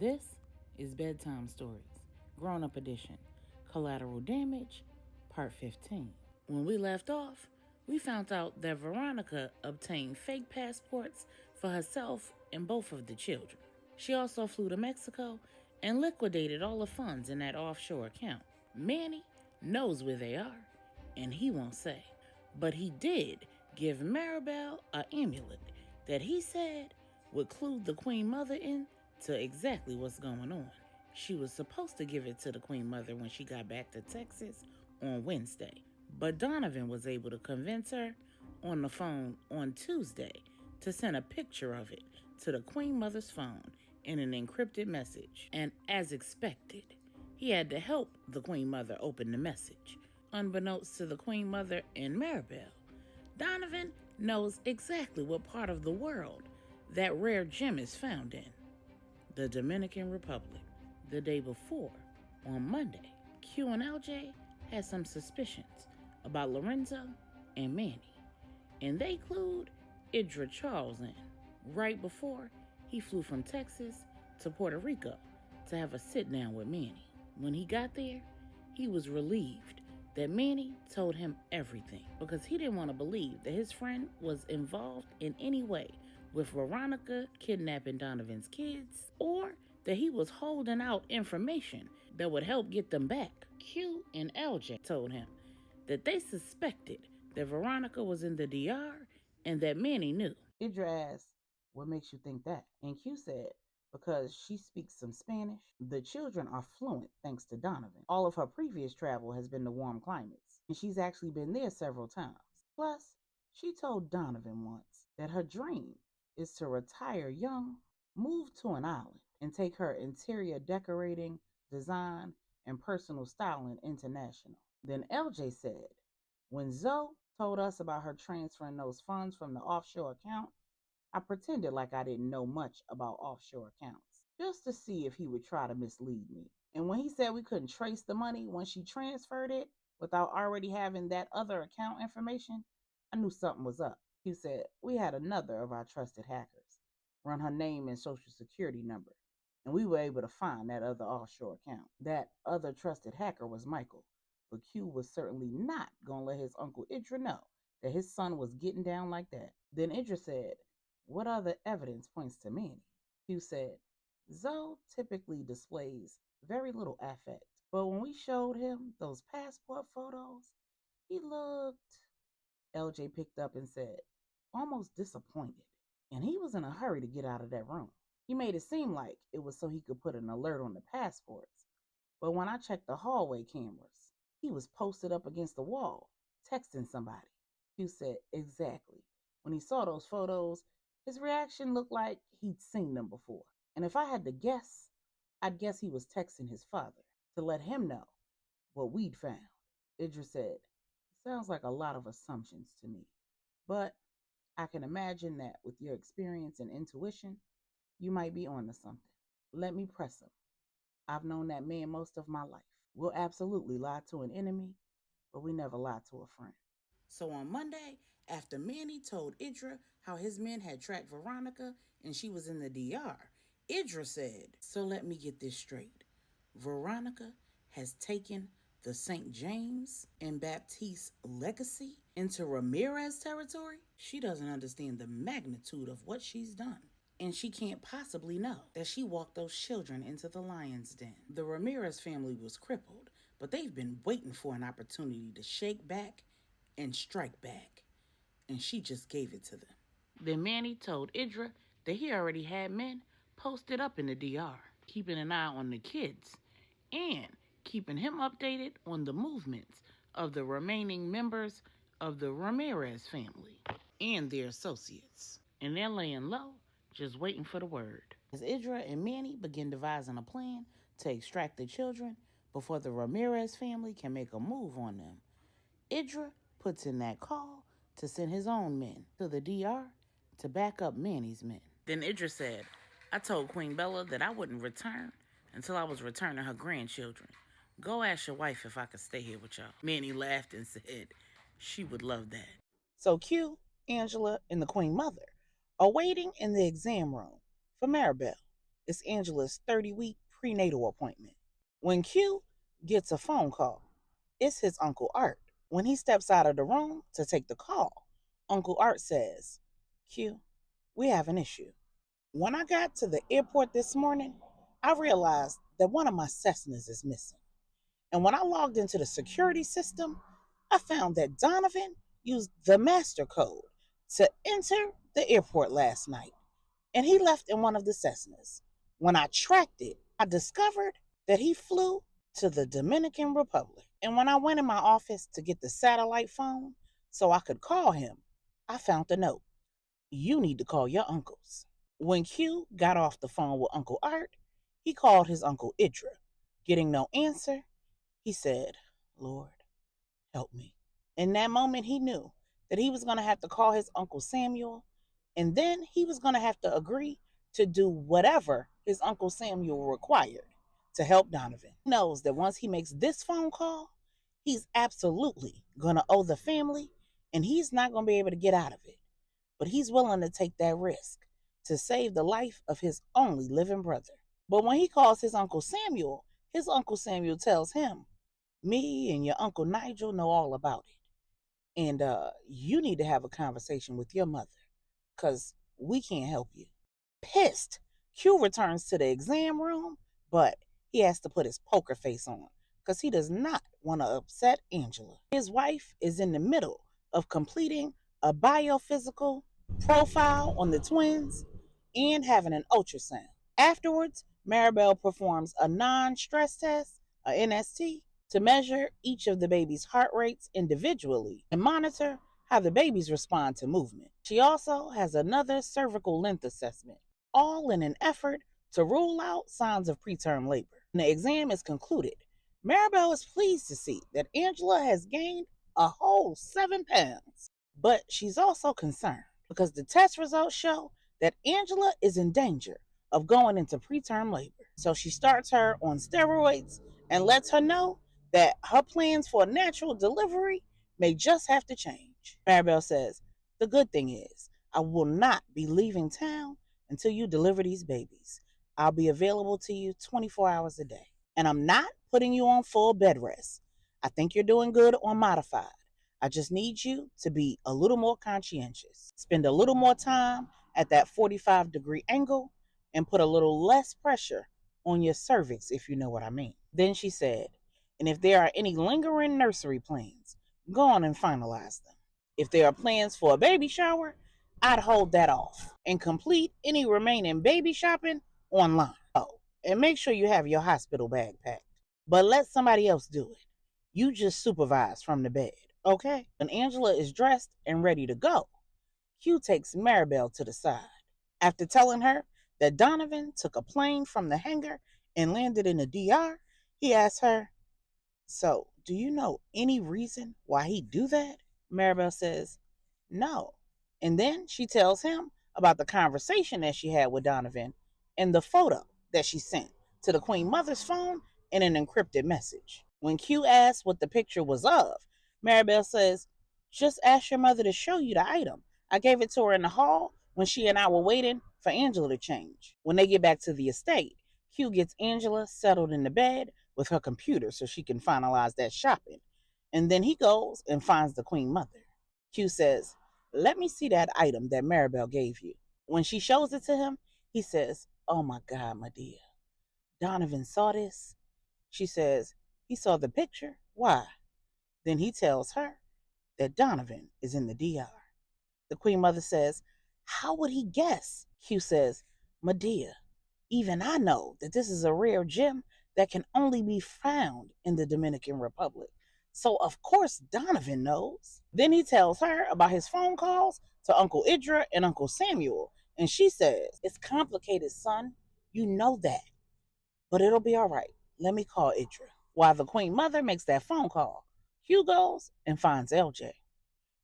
This is Bedtime Stories, Grownup Edition, Collateral Damage, Part 15. When we left off, we found out that Veronica obtained fake passports for herself and both of the children. She also flew to Mexico and liquidated all the funds in that offshore account. Manny knows where they are, and he won't say. But he did give Maribel an amulet that he said would clue the Queen Mother in to exactly what's going on. She was supposed to give it to the Queen Mother when she got back to Texas on Wednesday, but Donovan was able to convince her on the phone on Tuesday to send a picture of it to the Queen Mother's phone in an encrypted message. And as expected, he had to help the Queen Mother open the message. Unbeknownst to the Queen Mother and Maribel, Donovan knows exactly what part of the world that rare gem is found in: the Dominican Republic. The day before, on Monday, Q and LJ had some suspicions about Lorenzo and Manny, and they clued Idra Charles in right before he flew from Texas to Puerto Rico to have a sit-down with Manny. When he got there, he was relieved that Manny told him everything because he didn't want to believe that his friend was involved in any way with Veronica kidnapping Donovan's kids, or that he was holding out information that would help get them back. Q and LJ told him that they suspected that Veronica was in the DR and that Manny knew. Idra asked, "What makes you think that?" And Q said, "Because she speaks some Spanish. The children are fluent thanks to Donovan. All of her previous travel has been to warm climates, and she's actually been there several times. Plus, she told Donovan once that her dream is to retire young, move to an island, and take her interior decorating, design, and personal styling international." Then LJ said, "When Zoe told us about her transferring those funds from the offshore account, I pretended like I didn't know much about offshore accounts, just to see if he would try to mislead me. And when he said we couldn't trace the money when she transferred it without already having that other account information, I knew something was up." He said, "We had another of our trusted hackers run her name and social security number, and we were able to find that other offshore account. That other trusted hacker was Michael, but Q was certainly not going to let his uncle Idra know that his son was getting down like that." Then Idra said, "What other evidence points to Manny?" Q said, "Zoe typically displays very little affect, but when we showed him those passport photos, he looked," LJ picked up and said, "almost disappointed. And he was in a hurry to get out of that room. He made it seem like it was so he could put an alert on the passports, but when I checked the hallway cameras, he was posted up against the wall, texting somebody." Q said, "Exactly. When he saw those photos, his reaction looked like he'd seen them before. And if I had to guess, I'd guess he was texting his father to let him know what we'd found." Idris said, "Sounds like a lot of assumptions to me, but I can imagine that with your experience and intuition, you might be onto something. Let me press him. I've known that man most of my life. We'll absolutely lie to an enemy, but we never lie to a friend." So on Monday, after Manny told Idra how his men had tracked Veronica and she was in the DR, Idra said, "So let me get this straight. Veronica has taken the St. James and Baptiste legacy into Ramirez territory? She doesn't understand the magnitude of what she's done. And she can't possibly know that she walked those children into the lion's den. The Ramirez family was crippled, but they've been waiting for an opportunity to shake back and strike back, and she just gave it to them." Then Manny told Idra that he already had men posted up in the DR, keeping an eye on the kids and keeping him updated on the movements of the remaining members of the Ramirez family and their associates. And they're laying low, just waiting for the word. As Idra and Manny begin devising a plan to extract the children before the Ramirez family can make a move on them, Idra puts in that call to send his own men to the DR to back up Manny's men. Then Idra said, "I told Queen Bella that I wouldn't return until I was returning her grandchildren. Go ask your wife if I could stay here with y'all." Manny laughed and said she would love that. So Q, Angela, and the Queen Mother are waiting in the exam room for Maribel It's Angela's 30-week prenatal appointment. When Q gets a phone call, it's his Uncle Art. When he steps out of the room to take the call, Uncle Art says, Q, we have an issue. When I got to the airport this morning, I realized that one of my Cessnas is missing. And when I logged into the security system, I found that Donovan used the master code to enter the airport last night. And he left in one of the Cessnas. When I tracked it, I discovered that he flew to the Dominican Republic. And when I went in my office to get the satellite phone so I could call him, I found the note. You need to call your uncles. When Q got off the phone with Uncle Art, he called his Uncle Idra. Getting no answer, he said, Lord, help me. In that moment, he knew that he was going to have to call his Uncle Samuel, and then he was going to have to agree to do whatever his Uncle Samuel required to help Donovan. He knows that once he makes this phone call, he's absolutely going to owe the family, and he's not going to be able to get out of it. But he's willing to take that risk to save the life of his only living brother. But when he calls his Uncle Samuel tells him, me and your Uncle Nigel know all about it. And you need to have a conversation with your mother because we can't help you. Pissed, Q returns to the exam room, but he has to put his poker face on because he does not want to upset Angela. His wife is in the middle of completing a biophysical profile on the twins and having an ultrasound. Afterwards, Maribel performs a non-stress test, a NST, to measure each of the baby's heart rates individually and monitor how the babies respond to movement. She also has another cervical length assessment, all in an effort to rule out signs of preterm labor. When the exam is concluded, Maribel is pleased to see that Angela has gained a whole 7 pounds. But she's also concerned because the test results show that Angela is in danger of going into preterm labor. So she starts her on steroids and lets her know that her plans for a natural delivery may just have to change. Maribel says, the good thing is, I will not be leaving town until you deliver these babies. I'll be available to you 24 hours a day. And I'm not putting you on full bed rest. I think you're doing good on modified. I just need you to be a little more conscientious. Spend a little more time at that 45-degree angle and put a little less pressure on your cervix, if you know what I mean. Then she said, and if there are any lingering nursery plans, go on and finalize them. If there are plans for a baby shower, I'd hold that off and complete any remaining baby shopping online. Oh, and make sure you have your hospital bag packed. But let somebody else do it. You just supervise from the bed, okay? When Angela is dressed and ready to go, Q takes Maribel to the side. After telling her that Donovan took a plane from the hangar and landed in the DR, he asks her, so do you know any reason why he'd do that? Maribel says, no. And then she tells him about the conversation that she had with Donovan and the photo that she sent to the Queen Mother's phone in an encrypted message. When Q asks what the picture was of, Maribel says, just ask your mother to show you the item. I gave it to her in the hall when she and I were waiting for Angela to change. When they get back to the estate, Q gets Angela settled in the bed with her computer so she can finalize that shopping. And then he goes and finds the Queen Mother. Q says, let me see that item that Maribel gave you. When she shows it to him, he says, oh my God, my dear. Donovan saw this. She says, he saw the picture? Why? Then he tells her that Donovan is in the DR. The Queen Mother says, how would he guess? Q says, Medea, even I know that this is a rare gem that can only be found in the Dominican Republic. So of course Donovan knows. Then he tells her about his phone calls to Uncle Idra and Uncle Samuel. And she says, it's complicated, son. You know that. But it'll be all right. Let me call Idra. While the Queen Mother makes that phone call, Hugh goes and finds LJ.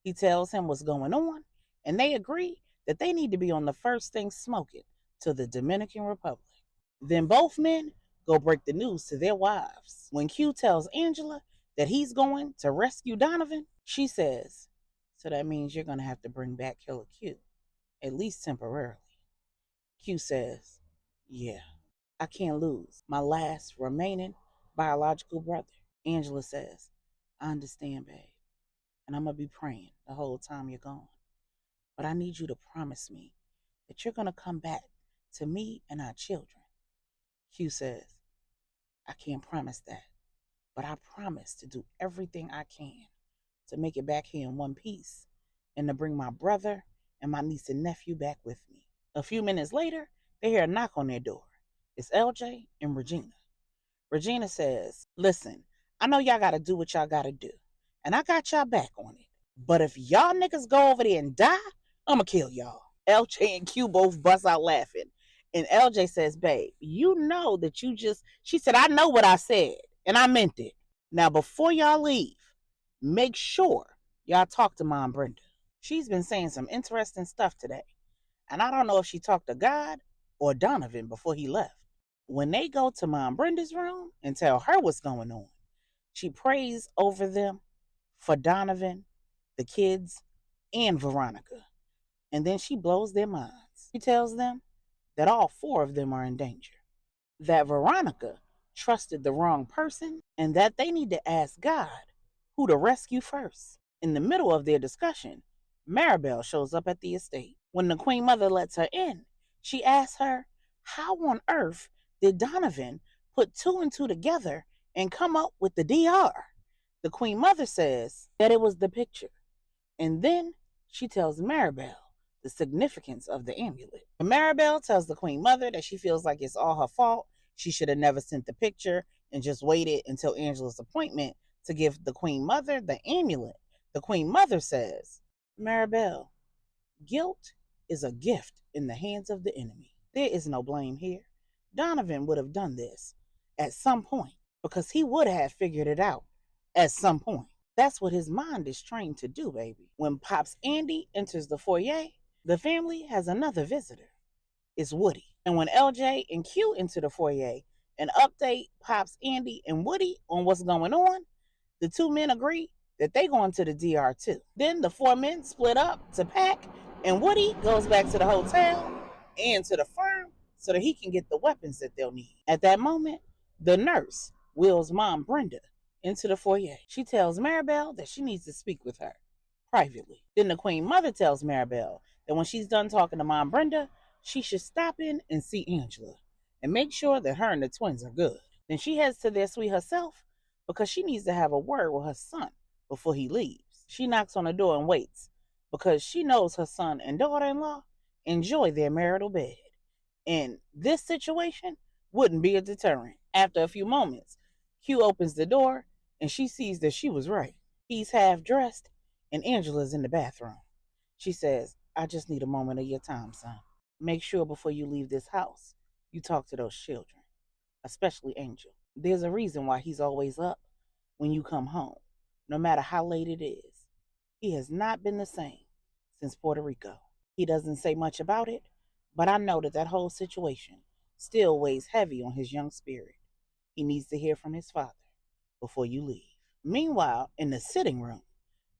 He tells him what's going on, and they agree that they need to be on the first thing smoking to the Dominican Republic. Then both men go break the news to their wives. When Q tells Angela that he's going to rescue Donovan, she says, so that means you're going to have to bring back Killer Q, at least temporarily. Q says, yeah. I can't lose my last remaining biological brother. Angela says, I understand, babe, and I'm going to be praying the whole time you're gone. But I need you to promise me that you're going to come back to me and our children. Q says, I can't promise that, but I promise to do everything I can to make it back here in one piece and to bring my brother and my niece and nephew back with me. A few minutes later, they hear a knock on their door. It's LJ and Regina. Regina says, listen, I know y'all got to do what y'all got to do, and I got y'all back on it. But if y'all niggas go over there and die, I'm going to kill y'all. LJ and Q both bust out laughing. And LJ says, babe, you know that she said, I know what I said, and I meant it. Now, before y'all leave, make sure y'all talk to MomBrenda. She's been saying some interesting stuff today, and I don't know if she talked to God or Donovan before he left. When they go to MomBrenda's room and tell her what's going on, she prays over them for Donovan, the kids, and Veronica. And then she blows their minds. She tells them that all four of them are in danger, that Veronica trusted the wrong person, and that they need to ask God who to rescue first. In the middle of their discussion, Maribel shows up at the estate. When the Queen Mother lets her in, she asks her, how on earth did Donovan put two and two together and come up with the DR? The Queen Mother says that it was the picture. And then she tells Maribel the significance of the amulet. And Maribel tells the Queen Mother that she feels like it's all her fault. She should have never sent the picture and just waited until Angela's appointment to give the Queen Mother the amulet. The Queen Mother says, Maribel, guilt is a gift in the hands of the enemy. There is no blame here. Donovan would have done this at some point because he would have figured it out at some point. That's what his mind is trained to do, baby. When Pops Andy enters the foyer, the family has another visitor. It's Woody. And when LJ and Q enter the foyer and update Pops Andy and Woody on what's going on, the two men agree that they going to the DR too. Then the four men split up to pack, and Woody goes back to the hotel and to the firm so that he can get the weapons that they'll need. At that moment, the nurse wheels MomBrenda into the foyer. She tells Maribel that she needs to speak with her privately. Then the Queen Mother tells Maribel that when she's done talking to MomBrenda, she should stop in and see Angela and make sure that her and the twins are good. Then she heads to their suite herself because she needs to have a word with her son before he leaves. She knocks on the door and waits because she knows her son and daughter-in-law enjoy their marital bed. And this situation wouldn't be a deterrent. After a few moments, Q opens the door and she sees that she was right. He's half dressed and Angela's in the bathroom. She says, I just need a moment of your time, son. Make sure before you leave this house, you talk to those children, especially Angel. There's a reason why he's always up when you come home, no matter how late it is. He has not been the same since Puerto Rico. He doesn't say much about it, but I know that that whole situation still weighs heavy on his young spirit. He needs to hear from his father before you leave. Meanwhile, in the sitting room,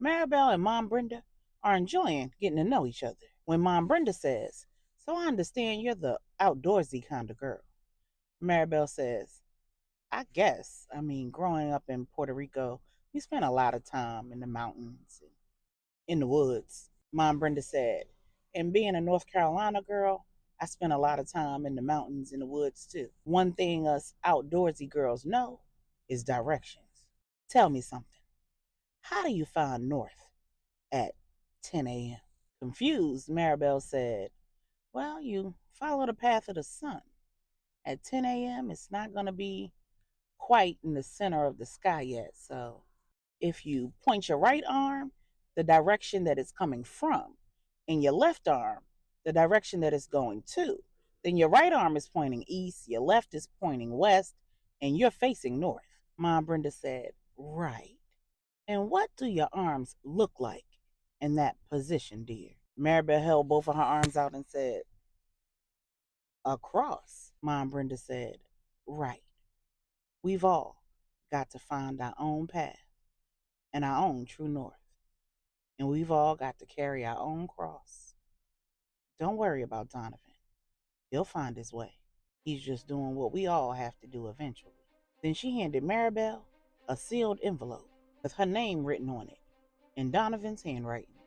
Maribel and MomBrenda are enjoying getting to know each other. When MomBrenda says, so I understand you're the outdoorsy kind of girl, Maribel says, I guess. I mean, growing up in Puerto Rico, we spent a lot of time in the mountains and in the woods. MomBrenda said, and being a North Carolina girl, I spent a lot of time in the mountains and the woods too. One thing us outdoorsy girls know is directions. Tell me something. How do you find north at 10 a.m.? Confused, Maribel said, well, you follow the path of the sun. At 10 a.m., it's not going to be quite in the center of the sky yet. So if you point your right arm, the direction that it's coming from, and your left arm, the direction that it's going to, then your right arm is pointing east, your left is pointing west, and you're facing north. MomBrenda said, right. And what do your arms look like in that position, dear? Maribel held both of her arms out and said, a cross. MomBrenda said, right. We've all got to find our own path and our own true north. And we've all got to carry our own cross. Don't worry about Donovan. He'll find his way. He's just doing what we all have to do eventually. Then she handed Maribel a sealed envelope with her name written on it in Donovan's handwriting.